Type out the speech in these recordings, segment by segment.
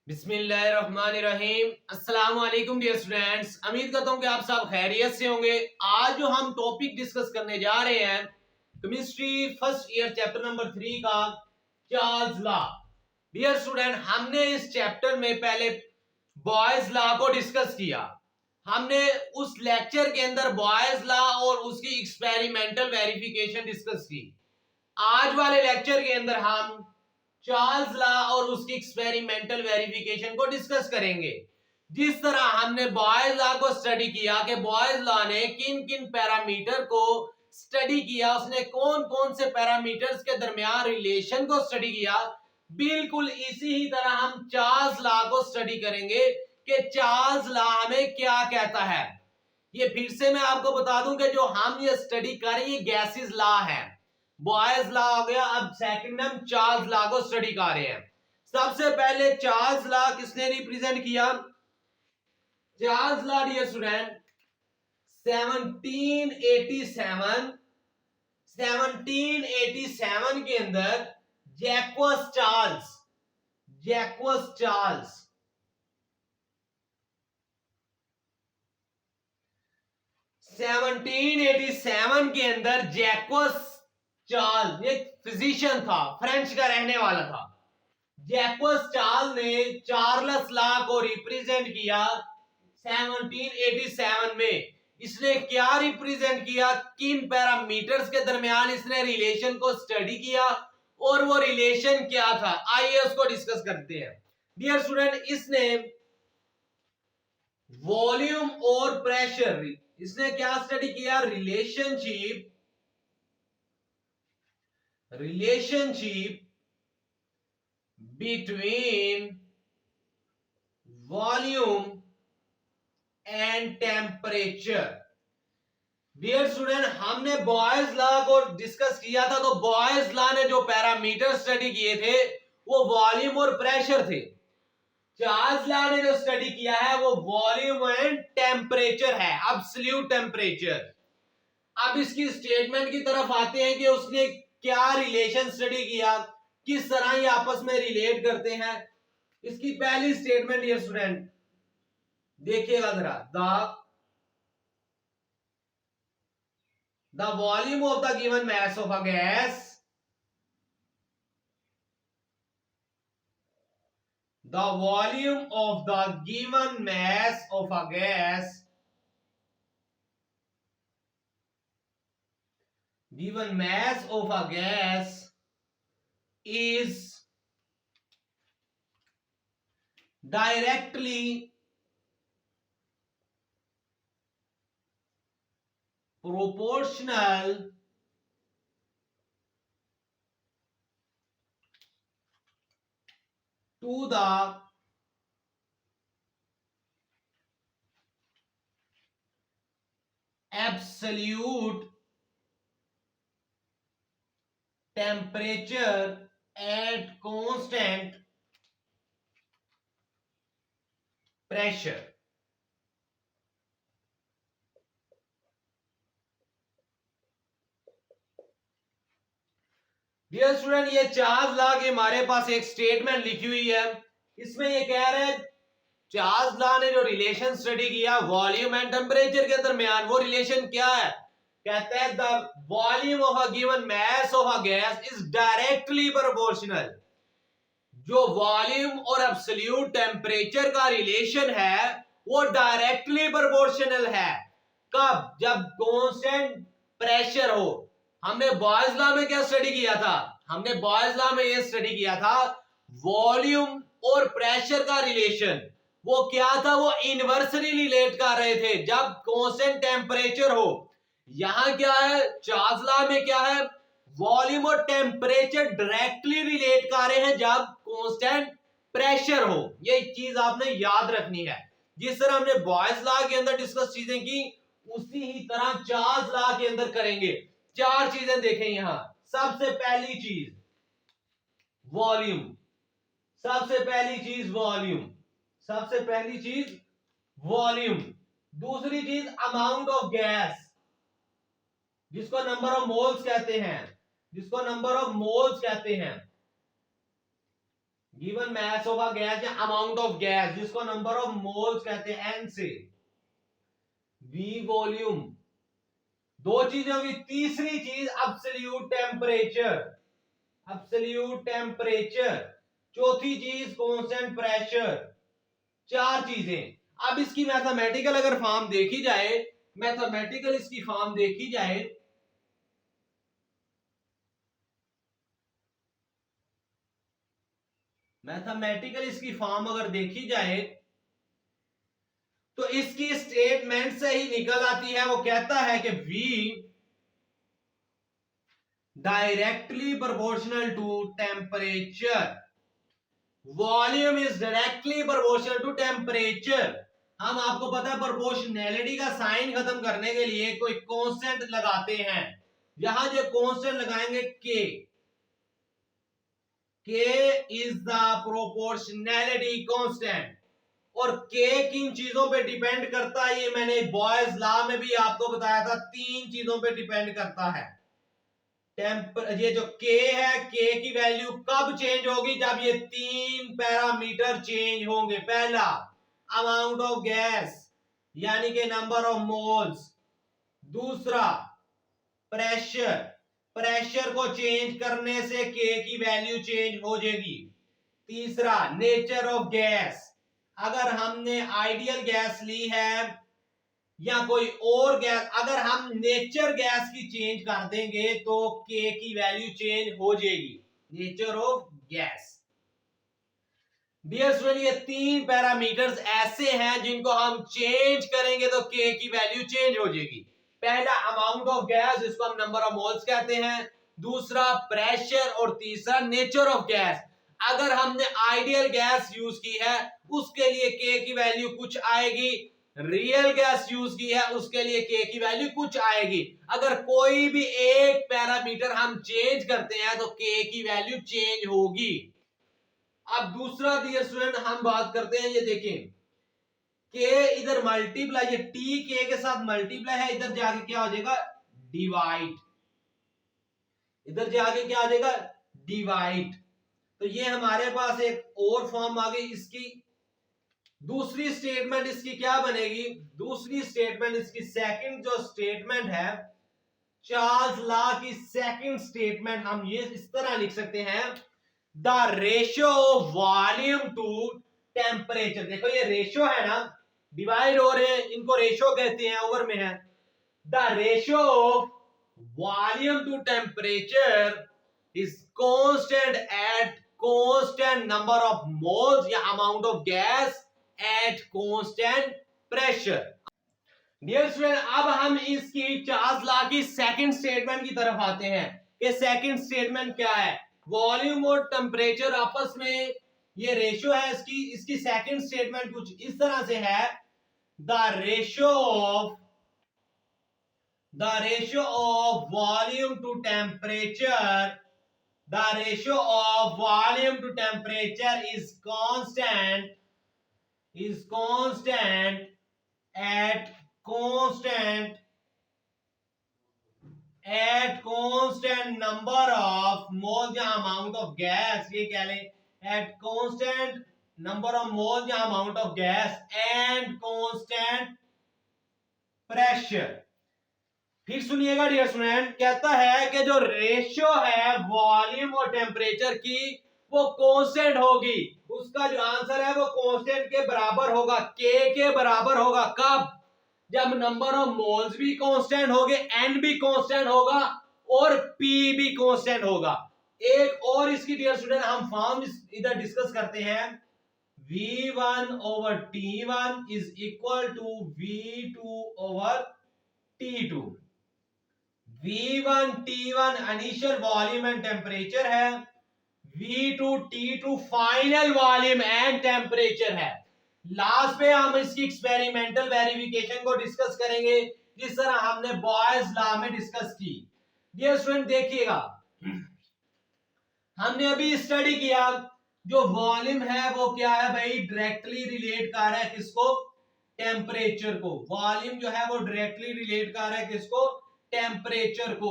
बिस्मिल्लाहिर्रहमानिर्रहीम। अस्सलाम वालेकुम डियर स्टूडेंट्स, उम्मीद करता हूं कि आप सब खैरियत से होंगे। आज जो हम टॉपिक डिस्कस करने जा रहे हैं chemistry first year chapter number 3 का चार्ल्स लॉ। डियर स्टूडेंट, हमने इस चैप्टर में पहले बॉयज लॉ को डिस्कस किया। हमने उस लेक्चर के अंदर बॉयज लॉ और उसकी एक्सपेरिमेंटल वेरिफिकेशन डिस्कस की। आज वाले लेक्चर के अंदर हम चार्ल्स लॉ और उसकी एक्सपेरिमेंटल वेरिफिकेशन को डिस्कस करेंगे। जिस तरह हमने बॉयज लॉ को स्टडी किया कि बॉयज लॉ ने किन किन पैरामीटर को स्टडी किया, उसने कौन कौन से पैरामीटर्स के दरमियान रिलेशन को स्टडी किया, बिल्कुल इसी ही तरह हम चार्ल्स लॉ को स्टडी करेंगे कि चार्ल्स लॉ हमें क्या कहता है। ये फिर से मैं आपको बता दूं कि जो हम ये स्टडी कर रहे हैं ये गैसेस लॉ है। बॉयज लॉ हो गया, अब सेकंड हम चार्ल्स लॉ को स्टडी कर रहे हैं। सबसे पहले चार्ल्स लॉ किसने रिप्रेजेंट किया? चार्ल्स लॉ डियर स्टूडेंट 1787 के अंदर जैक्वस चार्ल्स 1787 के अंदर जैक्वस चार्ल्स, ये फिजिशियन था, फ्रेंच का रहने वाला था। जैक्वस चार्ल्स ने चार्ल्स लॉ को रिप्रेजेंट किया 1787 में। इसने क्या रिप्रेजेंट किया? किन पैरामीटर्स के दरमियान इसने रिलेशन को स्टडी किया और वो रिलेशन क्या था? आइए उसको डिस्कस करते हैं। डियर स्टूडेंट, इसने वॉल्यूम और प्रेशर, इसने क्या स्टडी किया? Relationship between volume and temperature। Dear student, हमने बॉयज लॉ को डिस्कस किया था, तो बॉयज लॉ ने जो पैरामीटर स्टडी किए थे वो वॉल्यूम और प्रेशर थे। चार्ल्स लॉ ने जो स्टडी किया है वो वॉल्यूम एंड टेम्परेचर है, एब्सोल्यूट टेम्परेचर। अब इसकी स्टेटमेंट की तरफ आते हैं कि उसने क्या रिलेशन स्टडी किया, किस तरह ये आपस में रिलेट करते हैं। इसकी पहली स्टेटमेंट डियर स्टूडेंट देखिएगा जरा, the volume of the given mass of a gas, the volume of the given mass of a gas, given mass of a gas is directly proportional to the absolute temperature at constant pressure। Dear student, ये Charles law की हमारे पास एक statement लिखी हुई है। इसमें ये कह रहे हैं चार्ल्स लॉ ने जो रिलेशन स्टडी किया वॉल्यूम एंड टेम्परेचर के दरमियान, वो रिलेशन क्या है? कहते हैं the volume of a given mass of a gas is directly proportional. जो वॉल्यूम और एब्सोल्यूट टेम्परेचर का रिलेशन है वो डायरेक्टली प्रोपोर्शनल है। कब? जब कांस्टेंट प्रेशर हो। हमने बॉयज लॉ में क्या स्टडी किया था? हमने बॉयज लॉ में ये स्टडी किया था वॉल्यूम और प्रेशर का रिलेशन। वो क्या था? वो इनवर्सली रिलेट कर रहे थे जब कांस्टेंट टेम्परेचर हो। यहां क्या है? चार्ल्स लॉ में क्या है? वॉल्यूम और टेम्परेचर डायरेक्टली रिलेट कर रहे हैं जब कांस्टेंट प्रेशर हो। ये चीज आपने याद रखनी है। जिस तरह हमने बॉयज लॉ के अंदर डिस्कस चीजें की उसी ही तरह चार्ल्स लॉ के अंदर करेंगे। चार चीजें देखें यहां। सबसे पहली चीज वॉल्यूम, सबसे पहली चीज वॉल्यूम। दूसरी चीज अमाउंट ऑफ गैस, जिसको नंबर ऑफ मोल्स कहते हैं, given mass of a gas या अमाउंट ऑफ गैस जिसको नंबर ऑफ मोल्स कहते हैं एन से, वी वॉल्यूम, दो चीजें होगी। तीसरी चीज एब्सोल्यूट टेम्परेचर, एब्सोल्यूट टेम्परेचर, चौथी चीज कांस्टेंट प्रेशर, चार चीजें। अब इसकी मैथमेटिकल अगर फॉर्म देखी जाए, मैथमेटिकल इसकी फॉर्म देखी जाए, मैथमेटिकल इसकी फॉर्म अगर देखी जाए तो इसकी स्टेटमेंट से ही निकल आती है। वो कहता है कि V directly proportional to temperature, volume is directly proportional to temperature. हम आपको पता है प्रोपोर्शनैलिटी का साइन खत्म करने के लिए कोई कांस्टेंट लगाते हैं। यहां जो कांस्टेंट लगाएंगे K is the proportionality constant. और K किन चीजों पे डिपेंड करता है, ये मैंने बॉयज लॉ में भी आपको बताया था, तीन चीजों पे डिपेंड करता है। ये जो K है, K की वैल्यू कब चेंज होगी, जब ये तीन पैरामीटर चेंज होंगे। पहला अमाउंट ऑफ गैस यानी कि नंबर ऑफ मोल्स, दूसरा प्रेशर, प्रेशर को चेंज करने से K की वैल्यू चेंज हो जाएगी, तीसरा नेचर ऑफ गैस, अगर हमने आइडियल गैस ली है या कोई और गैस, अगर हम नेचर गैस की चेंज कर देंगे तो K की वैल्यू चेंज हो जाएगी, nature of gas. Dear student, ये तीन पैरामीटर्स ऐसे हैं जिनको हम चेंज करेंगे तो K की वैल्यू चेंज हो जाएगी। पहला अमाउंट ऑफ गैस जिसको हम नंबर ऑफ मोल्स कहते हैं, दूसरा प्रेशर और तीसरा नेचर ऑफ गैस। अगर हमने आइडियल गैस यूज की है उसके लिए K की वैल्यू कुछ आएगी, रियल गैस यूज की है उसके लिए K की वैल्यू कुछ आएगी। अगर कोई भी एक पैरामीटर हम चेंज करते हैं तो K की वैल्यू चेंज होगी। अब दूसरा डियर स्टूडेंट हम बात करते हैं, ये देखें K इधर मल्टीप्लाई, ये T K के साथ मल्टीप्लाई है, इधर जाके क्या हो जाएगा डिवाइड, इधर जाके क्या आ जाएगा डिवाइड। तो ये हमारे पास एक और फॉर्म आ गई इसकी। दूसरी स्टेटमेंट इसकी क्या बनेगी, दूसरी स्टेटमेंट इसकी सेकंड जो स्टेटमेंट है चार्ल्स लॉ की सेकंड स्टेटमेंट हम ये इस तरह लिख सकते हैं, the ratio of volume to temperature. देखो ये रेशियो है ना, डिवाइड हो रहे हैं, इनको रेशियो कहते हैं, ओवर में है। The ratio of volume to temperature is constant at constant number of moles या amount of gas at constant pressure. Dear student, अब हम इसकी चार्ल्स लॉ की सेकंड स्टेटमेंट की तरफ आते हैं कि सेकंड स्टेटमेंट क्या है। वॉल्यूम और टेम्परेचर आपस में ये रेशियो है इसकी, इसकी सेकंड स्टेटमेंट कुछ इस तरह से है, the ratio of volume to temperature, the ratio of volume to temperature is constant at constant number of moles या amount of gas, ये क्या लें at constant number of moles या amount of gas and constant pressure। फिर सुनिएगा dear student, कहता है कि जो रेशियो है वॉल्यूम और टेम्परेचर की वो कांस्टेंट होगी, उसका जो आंसर है वो कांस्टेंट के बराबर होगा, K के बराबर होगा। कब, जब नंबर ऑफ मोल्स भी कांस्टेंट होंगे, N भी कांस्टेंट होगा और P भी कांस्टेंट होगा। एक और इसकी डियर स्टूडेंट हम फॉर्म इधर डिस्कस करते हैं, V1 over T1 is equal to V2 over T2। V1 T1 initial volume and temperature है, V2 T2 final volume and temperature है। लास्ट पे हम इसकी एक्सपेरिमेंटल वेरिफिकेशन को डिस्कस करेंगे जिस तरह हमने बॉयज लॉ में डिस्कस की। डियर स्टूडेंट देखिएगा, हमने अभी स्टडी किया जो वॉल्यूम है वो क्या है भाई, डायरेक्टली रिलेट कर रहा है किसको, टेम्परेचर को। वॉल्यूम जो है वो डायरेक्टली रिलेट कर रहा है किसको, टेम्परेचर को।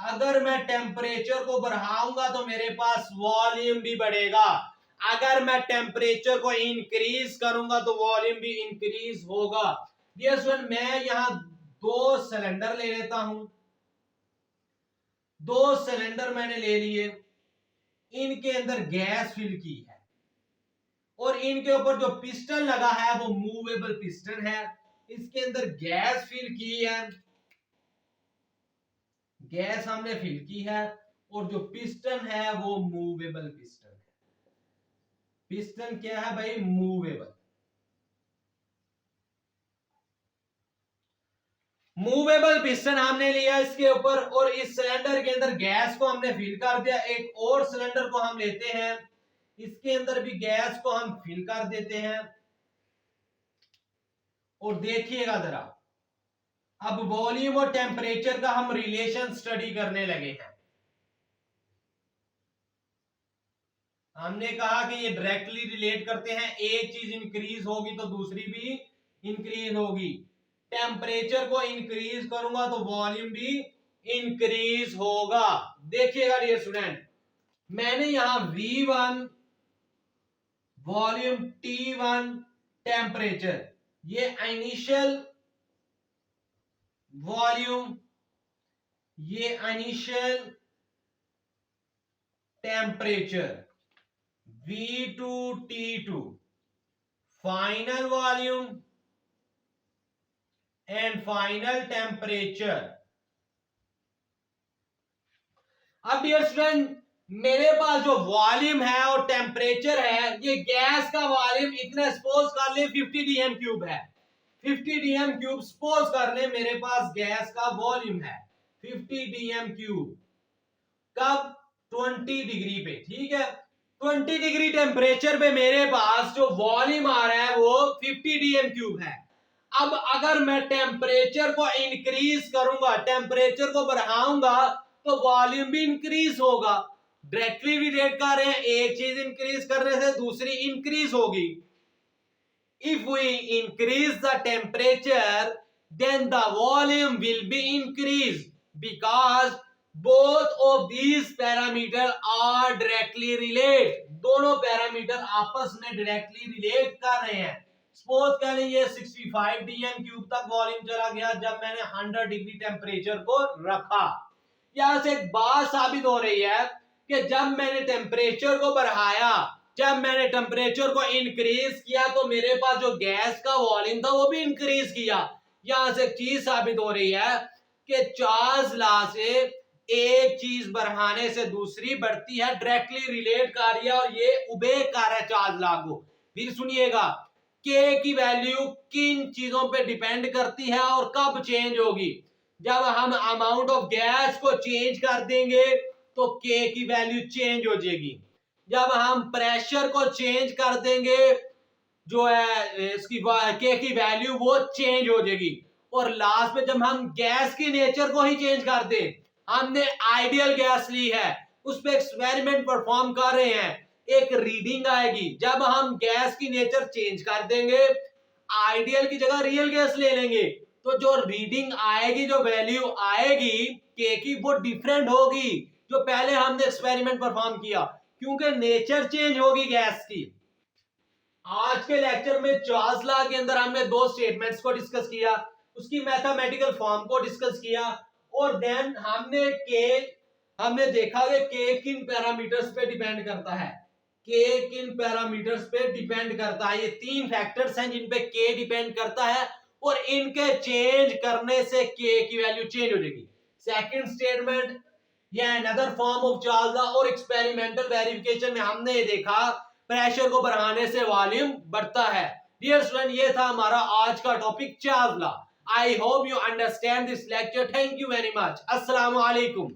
अगर मैं टेम्परेचर को बढ़ाऊंगा तो मेरे पास वॉल्यूम भी बढ़ेगा, अगर मैं टेम्परेचर को इंक्रीज करूंगा तो वॉल्यूम भी इंक्रीज होगा। डियर स्टूडेंट, मैं यहां 2 सिलेंडर ले लेता हूं। 2 सिलेंडर मैंने ले लिए, इनके अंदर गैस फिल की है और इनके ऊपर जो पिस्टन लगा है वो मूवेबल पिस्टन है। इसके अंदर गैस फिल की है, गैस हमने फिल की है और जो पिस्टन है वो मूवेबल पिस्टन है। पिस्टन क्या है भाई? मूवेबल। मूवेबल पिस्टन हमने लिया इसके ऊपर और इस सिलेंडर के अंदर गैस को हमने फिल कर दिया। एक और सिलेंडर को हम लेते हैं, इसके अंदर भी गैस को हम फिल कर देते हैं और देखिएगा जरा, अब वॉल्यूम और टेम्परेचर का हम रिलेशन स्टडी करने लगे हैं। हमने कहा कि ये डायरेक्टली रिलेट करते हैं, एक चीज इंक्रीज होगी तो दूसरी भी इंक्रीज होगी। टेम्परेचर को इंक्रीज करूंगा तो वॉल्यूम भी इंक्रीज होगा। देखिएगा डियर स्टूडेंट, मैंने यहां V1 वॉल्यूम, T1 टेम्परेचर, ये इनिशियल वॉल्यूम, ये initial temperature, V2 T2 final volume and final temperature. अब डियर स्टूडेंट, मेरे पास जो वॉल्यूम है और टेम्परेचर है, ये गैस का वॉल्यूम इतना सपोज कर ले 50 dm क्यूब है। 50 dm क्यूब सपोज कर ले मेरे पास गैस का वॉल्यूम है 50 dm क्यूब। कब? 20 डिग्री पे, ठीक है। 20 डिग्री टेम्परेचर पे मेरे पास जो वॉल्यूम आ रहा है वो 50 dm क्यूब है। अब अगर मैं टेम्परेचर को इंक्रीज करूंगा, टेम्परेचर को बढ़ाऊंगा तो वॉल्यूम भी इंक्रीज होगा। डायरेक्टली रिलेट कर रहे हैं, एक चीज इंक्रीज करने से दूसरी इंक्रीज होगी। If we increase the temperature then the volume will be increased because both of these parameter are directly relate। दोनों पैरामीटर आपस में डायरेक्टली रिलेट कर रहे हैं। सपोज कर लीजिए 65 dm क्यूब तक वॉल्यूम चला गया जब मैंने 100 डिग्री टेम्परेचर को रखा। यहां से एक बात साबित हो रही है कि जब मैंने टेम्परेचर को बढ़ाया, जब मैंने टेम्परेचर को इंक्रीज किया तो मेरे पास जो गैस का वॉल्यूम था वो भी इंक्रीज किया। यहां से एक चीज साबित हो रही है कि चार्ल्स लॉ से एक चीज बढ़ाने से दूसरी बढ़ती है, डायरेक्टली रिलेट कर रही है और ये उबे कर है चार्ल्स लॉ को। फिर सुनिएगा, के की वैल्यू किन चीजों पे डिपेंड करती है और कब चेंज होगी? जब हम अमाउंट ऑफ गैस को चेंज कर देंगे तो के की वैल्यू चेंज हो जाएगी। जब हम प्रेशर को चेंज कर देंगे जो है इसकी के की वैल्यू वो चेंज हो जाएगी। और लास्ट में जब हम गैस की नेचर को ही चेंज कर दे, हमने आइडियल गैस ली है, उस पर एक्सपेरिमेंट परफॉर्म कर रहे हैं, एक रीडिंग आएगी। जब हम गैस की नेचर चेंज कर देंगे, आइडियल की जगह रियल गैस ले लेंगे, तो जो रीडिंग आएगी, जो वैल्यू आएगी के की, वो डिफरेंट होगी जो पहले हमने एक्सपेरिमेंट परफॉर्म किया, क्योंकि नेचर चेंज होगी गैस की। आज के लेक्चर में चार्ल्स लॉ के अंदर हमने 2 स्टेटमेंट्स को डिस्कस किया, उसकी मैथमेटिकल फॉर्म को डिस्कस किया और देन हमने देखा कि के किन पैरामीटर्स पे डिपेंड करता है। के किन पैरामीटर्स पे डिपेंड करता है, ये 3 फैक्टर्स हैं जिन पे के डिपेंड करता है और इनके चेंज करने से के की वैल्यू चेंज हो जाएगी। सेकंड स्टेटमेंट, ये another form of Charles law और एक्सपेरिमेंटल वेरिफिकेशन में हमने ये देखा प्रेशर को बढ़ाने से वॉल्यूम बढ़ता है। डियर स्टूडेंट, ये था हमारा आज का topic Charles law. I hope you understand this lecture. Thank you very much. Assalamu alaikum.